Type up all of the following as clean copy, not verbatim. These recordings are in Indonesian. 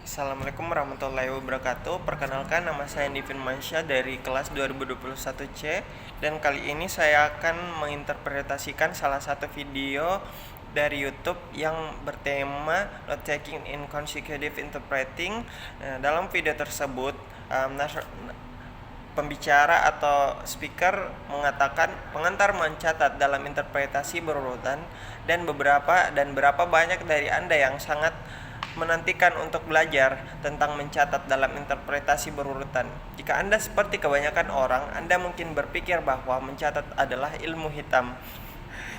Assalamualaikum warahmatullahi wabarakatuh. Perkenalkan, nama saya Andi Firmansyah dari kelas 2021C. Dan kali ini saya akan menginterpretasikan salah satu video dari YouTube yang bertema Note Taking in Consecutive Interpreting. Dalam video tersebut, pembicara atau speaker mengatakan pengantar mencatat dalam interpretasi berurutan, dan berapa banyak dari Anda yang sangat menantikan untuk belajar tentang mencatat dalam interpretasi berurutan. Jika Anda seperti kebanyakan orang, Anda mungkin berpikir bahwa mencatat adalah ilmu hitam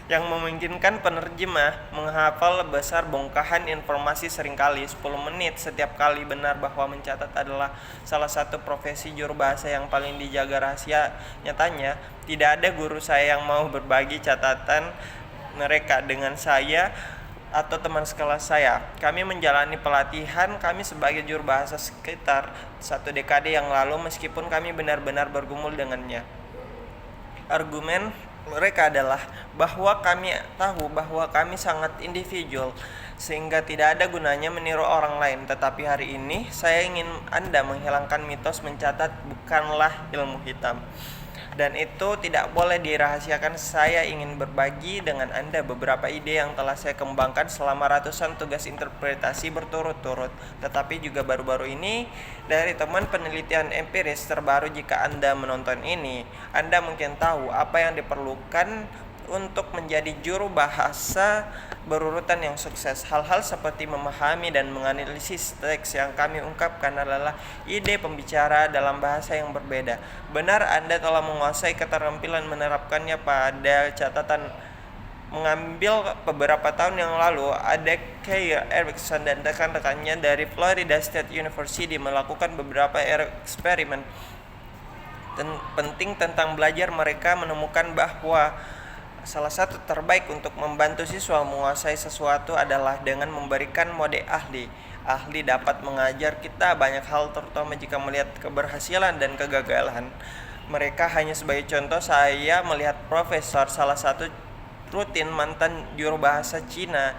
yang memungkinkan penerjemah menghafal besar bongkahan informasi seringkali 10 menit setiap kali. Benar bahwa mencatat adalah salah satu profesi juru bahasa yang paling dijaga rahasia. Nyatanya, tidak ada guru saya yang mau berbagi catatan mereka dengan saya atau teman sekelas saya. Kami menjalani pelatihan kami sebagai juru bahasa sekitar 1 dekade yang lalu, meskipun kami benar-benar bergumul dengannya. Argumen mereka adalah bahwa kami tahu bahwa kami sangat individual, sehingga tidak ada gunanya meniru orang lain. Tetapi hari ini saya ingin Anda menghilangkan mitos mencatat bukanlah ilmu hitam, dan itu tidak boleh dirahasiakan. Saya ingin berbagi dengan Anda beberapa ide yang telah saya kembangkan selama ratusan tugas interpretasi berturut-turut, tetapi juga baru-baru ini dari teman penelitian empiris terbaru. Jika Anda menonton ini, Anda mungkin tahu apa yang diperlukan untuk menjadi juru bahasa berurutan yang sukses. Hal-hal seperti memahami dan menganalisis teks yang kami ungkapkan adalah ide pembicara dalam bahasa yang berbeda. Benar, Anda telah menguasai keterampilan menerapkannya pada catatan. Mengambil beberapa tahun yang lalu, ada Keir Erickson dan rekan-rekannya dari Florida State University melakukan beberapa eksperimen penting tentang belajar. Mereka menemukan bahwa salah satu terbaik untuk membantu siswa menguasai sesuatu adalah dengan memberikan mode ahli. Ahli dapat mengajar kita banyak hal, terutama jika melihat keberhasilan dan kegagalan mereka. Hanya sebagai contoh, saya melihat profesor salah satu rutin mantan juru bahasa Cina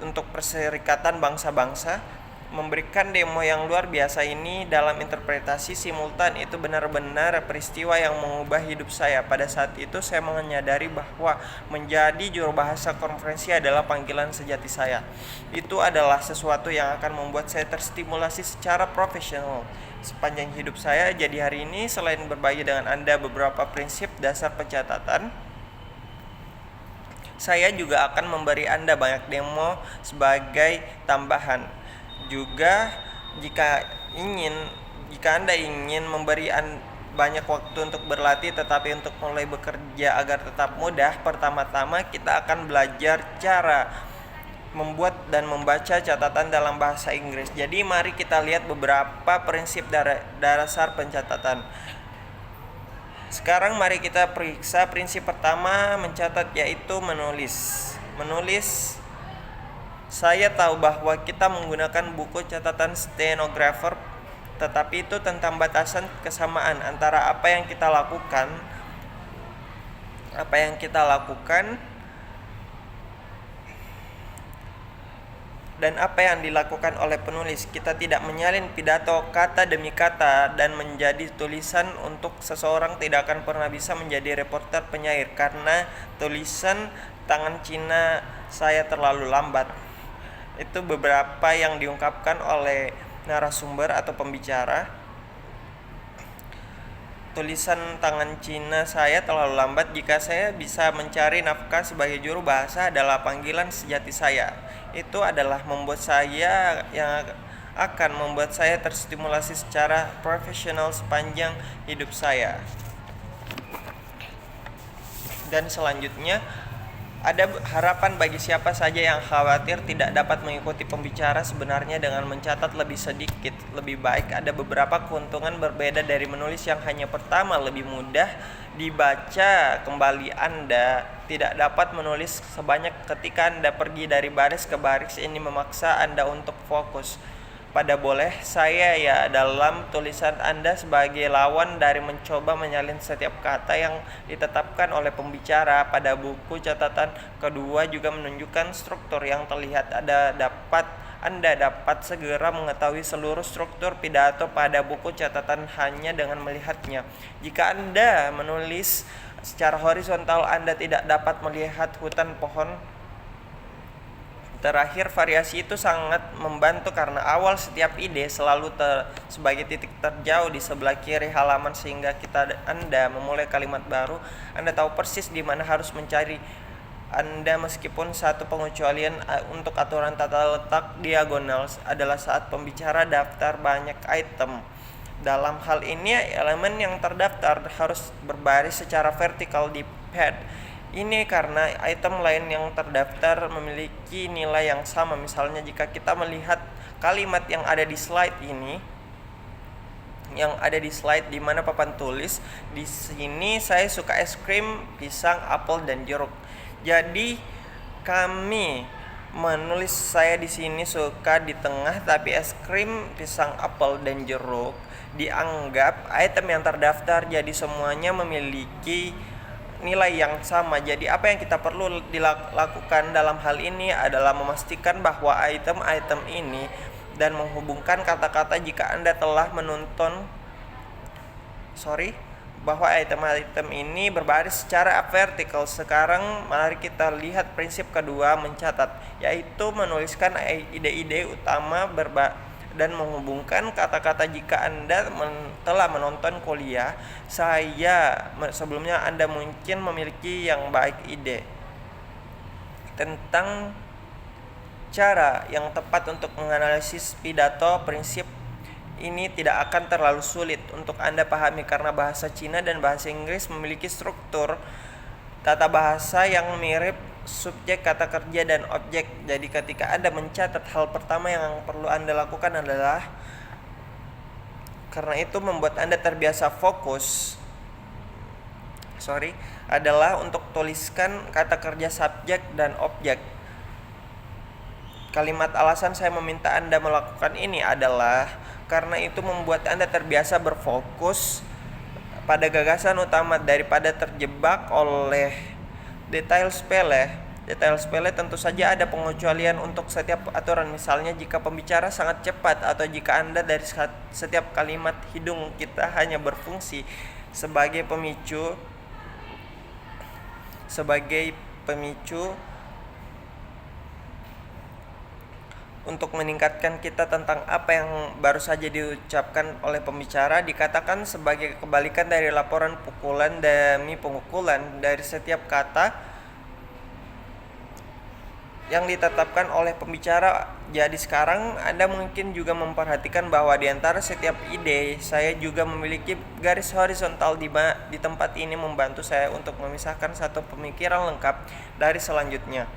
untuk Perserikatan Bangsa-Bangsa memberikan demo yang luar biasa ini dalam interpretasi simultan. Itu benar-benar peristiwa yang mengubah hidup saya. Pada saat itu saya menyadari bahwa menjadi juru bahasa konferensi adalah panggilan sejati saya. Itu adalah sesuatu yang akan membuat saya terstimulasi secara profesional sepanjang hidup saya. Jadi hari ini, selain berbagi dengan Anda beberapa prinsip dasar pencatatan, saya juga akan memberi Anda banyak demo sebagai tambahan. Juga jika Anda ingin memberi banyak waktu untuk berlatih tetapi untuk mulai bekerja agar tetap mudah, pertama-tama kita akan belajar cara membuat dan membaca catatan dalam bahasa Inggris. Jadi mari kita lihat beberapa prinsip dasar pencatatan. Sekarang mari kita periksa prinsip pertama mencatat, yaitu menulis. Saya tahu bahwa kita menggunakan buku catatan stenographer, tetapi itu tentang batasan kesamaan antara apa yang kita lakukan dan apa yang dilakukan oleh penulis. Kita tidak menyalin pidato kata demi kata dan menjadi tulisan. Untuk seseorang tidak akan pernah bisa menjadi reporter penyair karena tulisan tangan Cina saya terlalu lambat. Itu beberapa yang diungkapkan oleh narasumber atau pembicara. Tulisan tangan Cina saya terlalu lambat. Jika saya bisa mencari nafkah sebagai juru bahasa adalah panggilan sejati saya. Itu adalah yang akan membuat saya terstimulasi secara profesional sepanjang hidup saya. Dan selanjutnya, ada harapan bagi siapa saja yang khawatir tidak dapat mengikuti pembicara. Sebenarnya dengan mencatat lebih sedikit lebih baik. Ada beberapa keuntungan berbeda dari menulis. Yang hanya pertama, lebih mudah dibaca kembali. Anda tidak dapat menulis sebanyak ketika Anda pergi dari baris ke baris. Ini memaksa Anda untuk fokus pada boleh saya ya dalam tulisan Anda sebagai lawan dari mencoba menyalin setiap kata yang ditetapkan oleh pembicara. Pada buku catatan kedua juga menunjukkan struktur yang terlihat. Ada dapat Anda dapat segera mengetahui seluruh struktur pidato pada buku catatan hanya dengan melihatnya. Jika Anda menulis secara horizontal, Anda tidak dapat melihat hutan pohon. Terakhir, variasi itu sangat membantu karena awal setiap ide selalu sebagai titik terjauh di sebelah kiri halaman, sehingga Anda memulai kalimat baru, Anda tahu persis di mana harus mencari Anda. Meskipun satu pengecualian untuk aturan tata letak diagonal adalah saat pembicara daftar banyak item. Dalam hal ini, elemen yang terdaftar harus berbaris secara vertikal di pad. Ini karena item lain yang terdaftar memiliki nilai yang sama. Misalnya jika kita melihat kalimat yang ada di slide ini, di mana papan tulis, di sini saya suka es krim, pisang, apel, dan jeruk. Jadi kami menulis saya di sini suka di tengah, tapi es krim, pisang, apel, dan jeruk dianggap item yang terdaftar. Jadi semuanya memiliki nilai yang sama. Jadi apa yang kita perlu dilakukan dalam hal ini adalah memastikan bahwa item-item ini dan menghubungkan kata-kata jika Anda telah bahwa item-item ini berbaris secara vertikal. Sekarang mari kita lihat prinsip kedua mencatat, yaitu menuliskan ide-ide utama dan menghubungkan kata-kata. Jika Anda telah menonton kuliah saya sebelumnya, Anda mungkin memiliki yang baik ide tentang cara yang tepat untuk menganalisis pidato. Prinsip ini tidak akan terlalu sulit untuk Anda pahami karena bahasa Cina dan bahasa Inggris memiliki struktur tata bahasa yang mirip, subjek, kata kerja, dan objek. Jadi ketika Anda mencatat, hal pertama yang perlu Anda lakukan adalah, karena itu membuat Anda terbiasa adalah untuk tuliskan kata kerja, subjek, dan objek. Kalimat alasan saya meminta Anda melakukan ini adalah karena itu membuat Anda terbiasa berfokus pada gagasan utama daripada terjebak oleh detail sepele. Detail sepele tentu saja ada pengecualian untuk setiap aturan. Misalnya jika pembicara sangat cepat atau jika Anda dari setiap kalimat hidung kita hanya berfungsi sebagai pemicu untuk meningkatkan kita tentang apa yang baru saja diucapkan oleh pembicara, dikatakan sebagai kebalikan dari laporan pukulan demi pemukulan dari setiap kata yang ditetapkan oleh pembicara. Jadi sekarang Anda mungkin juga memperhatikan bahwa di antara setiap ide saya juga memiliki garis horizontal di tempat ini membantu saya untuk memisahkan satu pemikiran lengkap dari selanjutnya.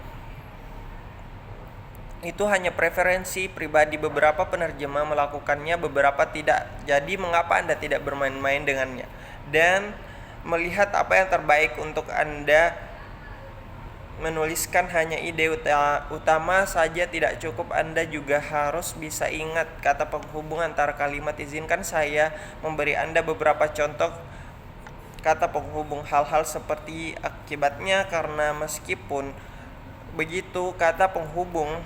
Itu hanya preferensi pribadi. Beberapa penerjemah melakukannya, beberapa tidak. Jadi mengapa Anda tidak bermain-main dengannya dan melihat apa yang terbaik untuk Anda? Menuliskan hanya ide utama saja tidak cukup. Anda juga harus bisa ingat kata penghubung antara kalimat. Izinkan saya memberi Anda beberapa contoh kata penghubung hal-hal seperti akibatnya, karena meskipun begitu kata penghubung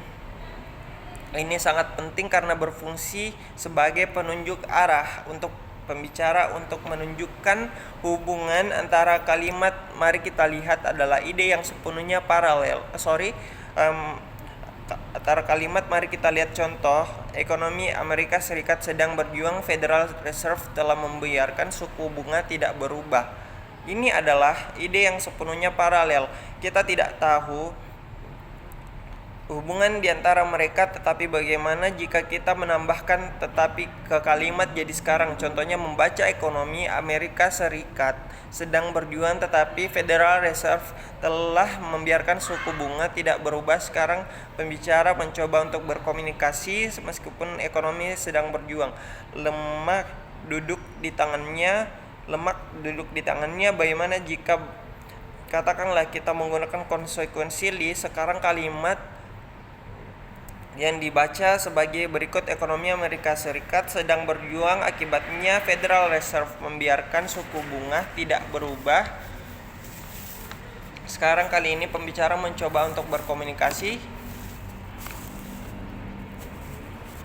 ini sangat penting karena berfungsi sebagai penunjuk arah untuk pembicara untuk menunjukkan hubungan antara kalimat. Mari kita lihat adalah ide yang sepenuhnya paralel. Antara kalimat, mari kita lihat contoh. Ekonomi Amerika Serikat sedang berjuang. Federal Reserve telah membiarkan suku bunga tidak berubah. Ini adalah ide yang sepenuhnya paralel. Kita tidak tahu hubungan di antara mereka, tetapi bagaimana jika kita menambahkan tetapi ke kalimat? Jadi sekarang contohnya membaca ekonomi Amerika Serikat sedang berjuang tetapi Federal Reserve telah membiarkan suku bunga tidak berubah. Sekarang pembicara mencoba untuk berkomunikasi meskipun ekonomi sedang berjuang. Lemak duduk di tangannya. Bagaimana jika katakanlah kita menggunakan konsekuensi li? Sekarang kalimat yang dibaca sebagai berikut: ekonomi Amerika Serikat sedang berjuang, akibatnya Federal Reserve membiarkan suku bunga tidak berubah. Sekarang kali ini pembicara mencoba untuk berkomunikasi.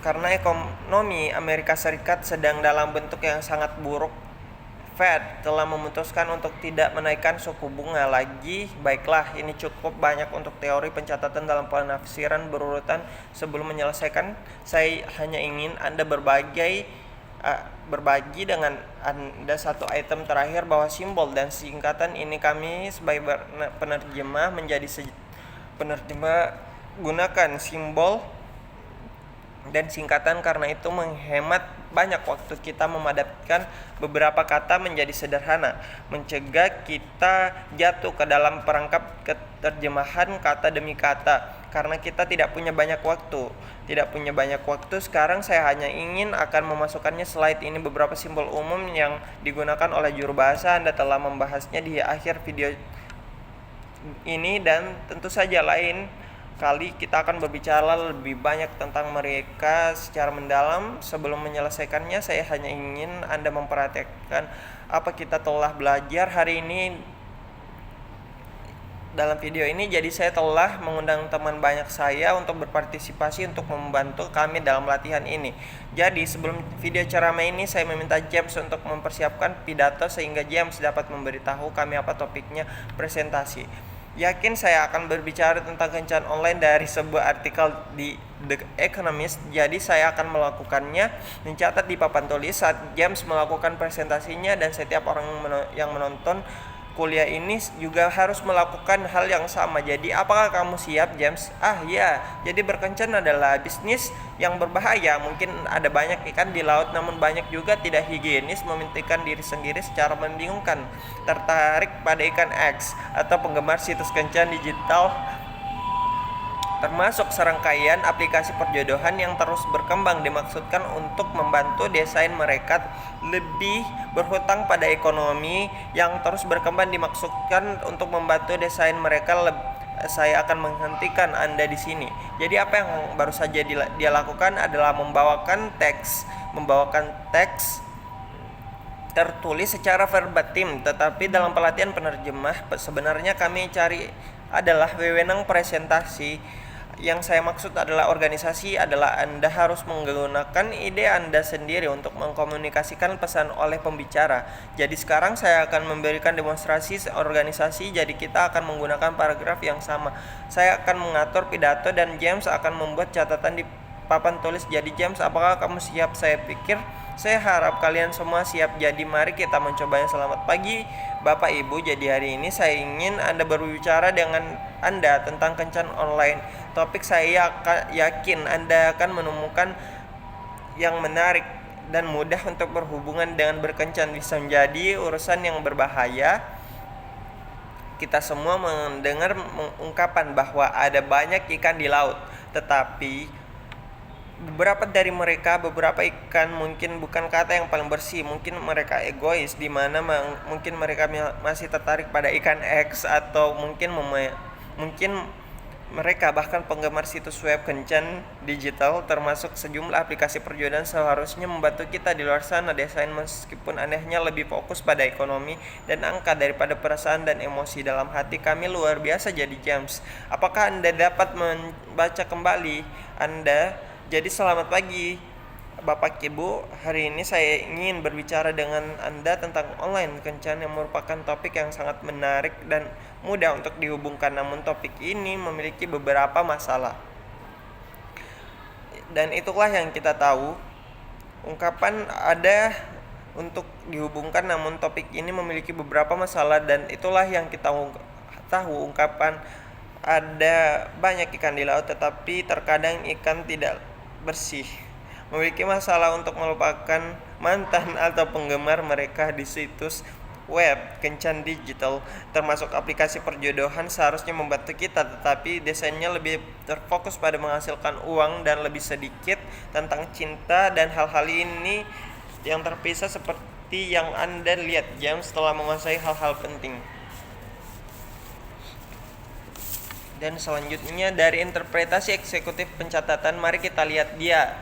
karena ekonomi Amerika Serikat sedang dalam bentuk yang sangat buruk. Fed telah memutuskan untuk tidak menaikkan suku bunga lagi. Baiklah, ini cukup banyak untuk teori pencatatan dalam penafsiran berurutan. Sebelum menyelesaikan, saya hanya ingin Anda berbagi dengan Anda satu item terakhir bahwa simbol dan singkatan ini kami sebagai penerjemah penerjemah gunakan simbol dan singkatan karena itu menghemat banyak waktu kita memadatkan beberapa kata menjadi sederhana, mencegah kita jatuh ke dalam perangkap keterjemahan kata demi kata karena kita tidak punya banyak waktu. Sekarang saya hanya ingin akan memasukkannya slide ini beberapa simbol umum yang digunakan oleh juru bahasa. Anda telah membahasnya di akhir video ini dan tentu saja lain kali kita akan berbicara lebih banyak tentang mereka secara mendalam. Sebelum menyelesaikannya, saya hanya ingin Anda memperhatikan apa kita telah belajar hari ini dalam video ini. Jadi saya telah mengundang teman banyak saya untuk berpartisipasi untuk membantu kami dalam latihan ini. Jadi sebelum video ceramah ini saya meminta James untuk mempersiapkan pidato sehingga James dapat memberitahu kami apa topiknya presentasi. Yakin saya akan berbicara tentang kencan online dari sebuah artikel di The Economist. Jadi saya akan melakukannya mencatat di papan tulis saat James melakukan presentasinya, dan setiap orang yang menonton kuliah ini juga harus melakukan hal yang sama. Jadi apakah kamu siap, James? Ya, jadi berkencan adalah bisnis yang berbahaya. Mungkin ada banyak ikan di laut, namun banyak juga tidak higienis. Mementingkan diri sendiri secara membingungkan. Tertarik pada ikan X atau penggemar situs kencan digital, termasuk serangkaian aplikasi perjodohan yang terus berkembang, dimaksudkan untuk membantu desain mereka lebih berhutang pada ekonomi yang terus berkembang, dimaksudkan untuk membantu desain mereka saya akan menghentikan Anda di sini. Jadi apa yang baru saja dia lakukan adalah membawakan teks tertulis secara verbatim, tetapi dalam pelatihan penerjemah sebenarnya kami cari adalah wewenang presentasi. Yang saya maksud adalah organisasi adalah Anda harus menggunakan ide Anda sendiri untuk mengkomunikasikan pesan oleh pembicara. Jadi sekarang saya akan memberikan demonstrasi organisasi. Jadi kita akan menggunakan paragraf yang sama. Saya akan mengatur pidato dan James akan membuat catatan di papan tulis. Jadi James, apakah kamu siap? Saya harap kalian semua siap. Jadi mari kita mencobanya. Selamat pagi Bapak Ibu. Jadi hari ini saya ingin Anda berbicara dengan Anda tentang kencan online. Topik saya yakin Anda akan menemukan yang menarik dan mudah untuk berhubungan dengan berkencan. Bisa menjadi urusan yang berbahaya. Kita semua mendengar ungkapan bahwa ada banyak ikan di laut, tetapi beberapa ikan mungkin bukan kata yang paling bersih. Mungkin mereka egois, di mana mungkin mereka masih tertarik pada ikan X, atau mungkin mereka bahkan penggemar situs web kencan digital, termasuk sejumlah aplikasi perjodohan seharusnya membantu kita di luar sana. Desain meskipun anehnya lebih fokus pada ekonomi dan angka daripada perasaan dan emosi dalam hati kami luar biasa. Jadi James, apakah Anda dapat membaca kembali Anda? Jadi selamat pagi Bapak Ibu, hari ini saya ingin berbicara dengan Anda tentang online kencan yang merupakan topik yang sangat menarik dan mudah untuk dihubungkan. Namun topik ini memiliki beberapa masalah. Dan itulah yang kita tahu. Ungkapan ada untuk dihubungkan, namun topik ini memiliki beberapa masalah, dan itulah yang kita tahu. Ungkapan ada banyak ikan di laut, tetapi terkadang ikan tidak bersih, memiliki masalah untuk melupakan mantan atau penggemar mereka di situs web kencan digital, termasuk aplikasi perjodohan seharusnya membantu kita, tetapi desainnya lebih terfokus pada menghasilkan uang dan lebih sedikit tentang cinta dan hal-hal ini yang terpisah seperti yang Anda lihat. James telah menguasai hal-hal penting. Dan selanjutnya dari interpretasi eksekutif pencatatan, mari kita lihat dia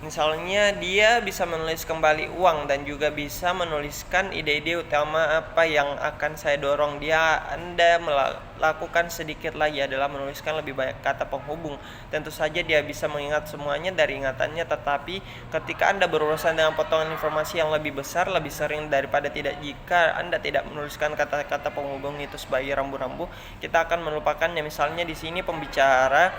Misalnya dia bisa menulis kembali uang dan juga bisa menuliskan ide-ide utama apa yang akan saya dorong dia. Anda melakukan sedikit lagi adalah menuliskan lebih banyak kata penghubung. Tentu saja dia bisa mengingat semuanya dari ingatannya, tetapi ketika Anda berurusan dengan potongan informasi yang lebih besar, lebih sering daripada tidak, jika Anda tidak menuliskan kata-kata penghubung itu sebagai rambu-rambu, kita akan melupakannya. Misalnya di sini pembicara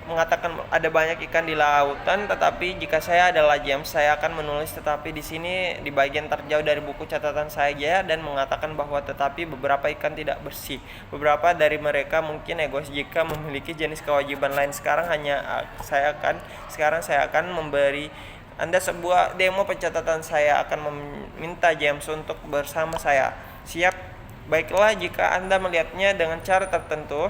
mengatakan ada banyak ikan di lautan, tetapi jika saya adalah James, saya akan menulis tetapi di sini di bagian terjauh dari buku catatan saya dan mengatakan bahwa tetapi beberapa ikan tidak bersih. Beberapa dari mereka mungkin egois jika memiliki jenis kewajiban lain. Sekarang saya akan memberi Anda sebuah demo pencatatan. Saya akan meminta James untuk bersama saya. Siap? Baiklah, jika Anda melihatnya dengan cara tertentu,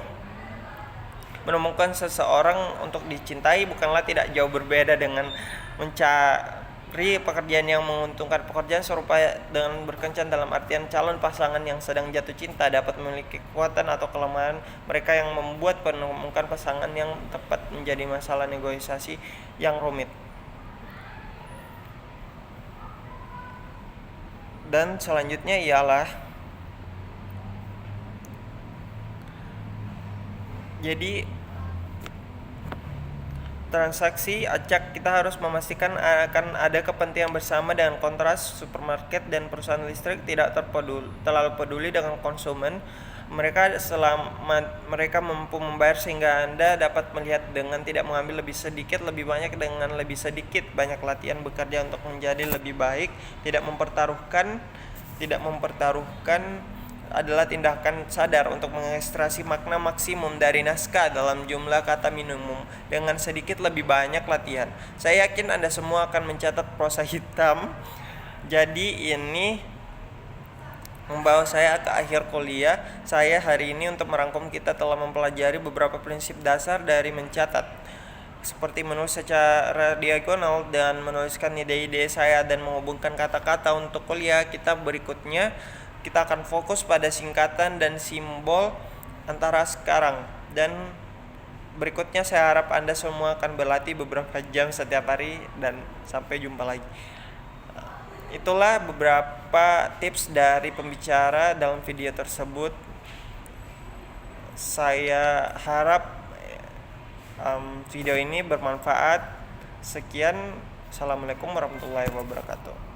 menemukan seseorang untuk dicintai bukanlah tidak jauh berbeda dengan mencari pekerjaan yang menguntungkan. Pekerjaan serupa dengan berkencan dalam artian calon pasangan yang sedang jatuh cinta dapat memiliki kekuatan atau kelemahan mereka yang membuat menemukan pasangan yang tepat menjadi masalah negosiasi yang rumit. Dan selanjutnya ialah jadi transaksi acak, kita harus memastikan akan ada kepentingan bersama dengan kontras. Supermarket dan perusahaan listrik tidak terlalu peduli dengan konsumen. Mereka mampu membayar sehingga Anda dapat melihat dengan tidak mengambil lebih sedikit lebih banyak dengan lebih sedikit banyak. Latihan bekerja untuk menjadi lebih baik, tidak mempertaruhkan adalah tindakan sadar untuk mengekstraksi makna maksimum dari naskah dalam jumlah kata minimum dengan sedikit lebih banyak latihan. Saya yakin Anda semua akan mencatat prosa hitam. Jadi ini membawa saya ke akhir kuliah saya hari ini. Untuk merangkum, kita telah mempelajari beberapa prinsip dasar dari mencatat, seperti menulis secara diagonal dan menuliskan ide-ide saya dan menghubungkan kata-kata. Untuk kuliah kita berikutnya, kita akan fokus pada singkatan dan simbol antara sekarang dan berikutnya. Saya harap Anda semua akan berlatih beberapa jam setiap hari dan sampai jumpa lagi. Itulah beberapa tips dari pembicara dalam video tersebut. Saya harap video ini bermanfaat. Sekian, assalamualaikum warahmatullahi wabarakatuh.